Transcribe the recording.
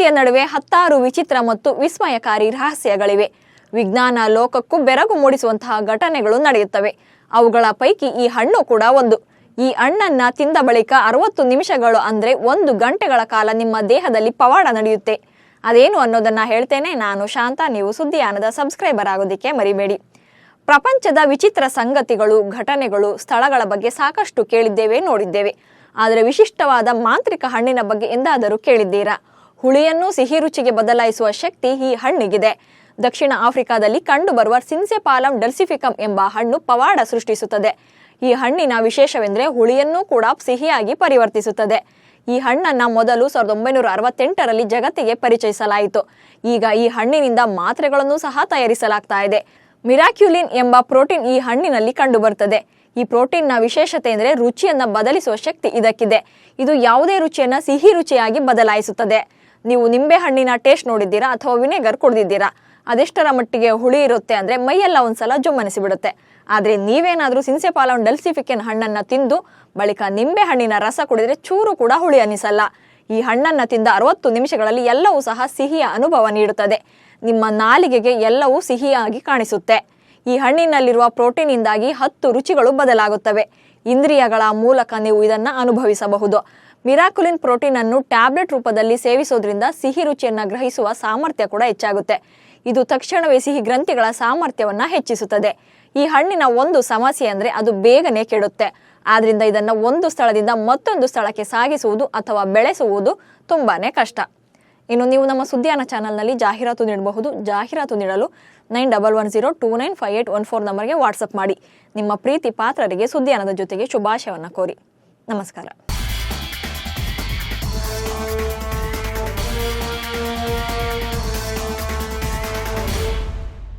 ಪ್ರಕೃತಿಯ ನಡುವೆ ಹತ್ತಾರು ವಿಚಿತ್ರ ಮತ್ತು ವಿಸ್ಮಯಕಾರಿ ರಹಸ್ಯಗಳಿವೆ. ವಿಜ್ಞಾನ ಲೋಕಕ್ಕೂ ಬೆರಗು ಮೂಡಿಸುವಂತಹ ಘಟನೆಗಳು ನಡೆಯುತ್ತವೆ. ಅವುಗಳ ಪೈಕಿ ಈ ಹಣ್ಣು ಕೂಡ ಒಂದು. ಈ ಹಣ್ಣನ್ನ ತಿಂದ ಬಳಿಕ 60 ನಿಮಿಷಗಳು ಅಂದ್ರೆ 1 ಗಂಟೆಗಳ ಕಾಲ ನಿಮ್ಮ ದೇಹದಲ್ಲಿ ಪವಾಡ ನಡೆಯುತ್ತೆ. ಅದೇನು ಅನ್ನೋದನ್ನ ಹೇಳ್ತೇನೆ. ನಾನು ಶಾಂತ. ನೀವು ಸುದ್ದಿಯಾನದ ಸಬ್ಸ್ಕ್ರೈಬರ್ ಆಗೋದಿಕ್ಕೆ ಮರಿಬೇಡಿ. ಪ್ರಪಂಚದ ವಿಚಿತ್ರ ಸಂಗತಿಗಳು, ಘಟನೆಗಳು, ಸ್ಥಳಗಳ ಬಗ್ಗೆ ಸಾಕಷ್ಟು ಕೇಳಿದ್ದೇವೆ, ನೋಡಿದ್ದೇವೆ. ಆದರೆ ವಿಶಿಷ್ಟವಾದ ಮಾಂತ್ರಿಕ ಹಣ್ಣಿನ ಬಗ್ಗೆ ಎಂದಾದರೂ ಕೇಳಿದ್ದೀರಾ? ಹುಳಿಯನ್ನು ಸಿಹಿ ರುಚಿಗೆ ಬದಲಾಯಿಸುವ ಶಕ್ತಿ ಈ ಹಣ್ಣಿಗಿದೆ. ದಕ್ಷಿಣ ಆಫ್ರಿಕಾದಲ್ಲಿ ಕಂಡುಬರುವ ಸಿನ್ಸೆಪಾಲಮ್ ಡಲ್ಸಿಫಿಕಮ್ ಎಂಬ ಹಣ್ಣು ಪವಾಡ ಸೃಷ್ಟಿಸುತ್ತದೆ. ಈ ಹಣ್ಣಿನ ವಿಶೇಷವೆಂದರೆ ಹುಳಿಯನ್ನು ಕೂಡ ಸಿಹಿಯಾಗಿ ಪರಿವರ್ತಿಸುತ್ತದೆ. ಈ ಹಣ್ಣನ್ನು ಮೊದಲು 1968ರಲ್ಲಿ ಜಗತ್ತಿಗೆ ಪರಿಚಯಿಸಲಾಯಿತು. ಈಗ ಈ ಹಣ್ಣಿನಿಂದ ಮಾತ್ರೆಗಳನ್ನು ಸಹ ತಯಾರಿಸಲಾಗ್ತಾ ಇದೆ. ಮಿರಾಕ್ಯುಲಿನ್ ಎಂಬ ಪ್ರೋಟೀನ್ ಈ ಹಣ್ಣಿನಲ್ಲಿ ಕಂಡುಬರುತ್ತದೆ. ಈ ಪ್ರೋಟೀನ್ನ ವಿಶೇಷತೆ ಎಂದರೆ ರುಚಿಯನ್ನು ಬದಲಿಸುವ ಶಕ್ತಿ ಇದಕ್ಕಿದೆ. ಇದು ಯಾವುದೇ ರುಚಿಯನ್ನು ಸಿಹಿ ರುಚಿಯಾಗಿ ಬದಲಾಯಿಸುತ್ತದೆ. ನೀವು ನಿಂಬೆ ಹಣ್ಣಿನ ಟೇಸ್ಟ್ ನೋಡಿದ್ದೀರಾ ಅಥವಾ ವಿನೆಗರ್ ಕುಡಿದಿದ್ದೀರಾ? ಅದೆಷ್ಟರ ಮಟ್ಟಿಗೆ ಹುಳಿ ಇರುತ್ತೆ ಅಂದರೆ ಮೈಯೆಲ್ಲ ಒಂದ್ಸಲ ಜುಮ್ಮನಿಸಿಬಿಡುತ್ತೆ. ಆದರೆ ನೀವೇನಾದರೂ ಸಿನ್ಸೆಪಾಲಮ್ ಡಲ್ಸಿಫಿಕಮ್ ಹಣ್ಣನ್ನು ತಿಂದು ಬಳಿಕ ನಿಂಬೆ ಹಣ್ಣಿನ ರಸ ಕುಡಿದರೆ ಚೂರು ಕೂಡ ಹುಳಿ ಅನ್ನಿಸಲ್ಲ. ಈ ಹಣ್ಣನ್ನು ತಿಂದ 60 ನಿಮಿಷಗಳಲ್ಲಿ ಎಲ್ಲವೂ ಸಹ ಸಿಹಿಯ ಅನುಭವ ನೀಡುತ್ತದೆ. ನಿಮ್ಮ ನಾಲಿಗೆಗೆ ಎಲ್ಲವೂ ಸಿಹಿಯಾಗಿ ಕಾಣಿಸುತ್ತೆ. ಈ ಹಣ್ಣಿನಲ್ಲಿರುವ ಪ್ರೋಟೀನ್ನಿಂದಾಗಿ 10 ರುಚಿಗಳು ಬದಲಾಗುತ್ತವೆ. ಇಂದ್ರಿಯಗಳ ಮೂಲಕ ನೀವು ಇದನ್ನು ಅನುಭವಿಸಬಹುದು. ಮಿರಾಕ್ಯುಲಿನ್ ಪ್ರೋಟೀನ್ ಅನ್ನು ಟ್ಯಾಬ್ಲೆಟ್ ರೂಪದಲ್ಲಿ ಸೇವಿಸೋದ್ರಿಂದ ಸಿಹಿ ರುಚಿಯನ್ನು ಗ್ರಹಿಸುವ ಸಾಮರ್ಥ್ಯ ಕೂಡ ಹೆಚ್ಚಾಗುತ್ತೆ. ಇದು ತಕ್ಷಣವೇ ಸಿಹಿ ಗ್ರಂಥಿಗಳ ಸಾಮರ್ಥ್ಯವನ್ನು ಹೆಚ್ಚಿಸುತ್ತದೆ. ಈ ಹಣ್ಣಿನ ಒಂದು ಸಮಸ್ಯೆ ಅಂದರೆ ಅದು ಬೇಗನೆ ಕೆಡುತ್ತೆ. ಆದ್ರಿಂದ ಇದನ್ನು ಒಂದು ಸ್ಥಳದಿಂದ ಮತ್ತೊಂದು ಸ್ಥಳಕ್ಕೆ ಸಾಗಿಸುವುದು ಅಥವಾ ಬೆಳೆಸುವುದು ತುಂಬಾನೇ ಕಷ್ಟ. ಇನ್ನು ನೀವು ನಮ್ಮ ಸುದ್ದಿಯಾನ ಚಾನಲ್ನಲ್ಲಿ ಜಾಹೀರಾತು ನೀಡಬಹುದು. ಜಾಹೀರಾತು ನೀಡಲು 9110295814 ನಂಬರ್ಗೆ ವಾಟ್ಸಪ್ ಮಾಡಿ. ನಿಮ್ಮ ಪ್ರೀತಿ ಪಾತ್ರರಿಗೆ ಸುದ್ದಿಯಾನದ ಜೊತೆಗೆ ಶುಭಾಶಯವನ್ನು ಕೋರಿ. ನಮಸ್ಕಾರ.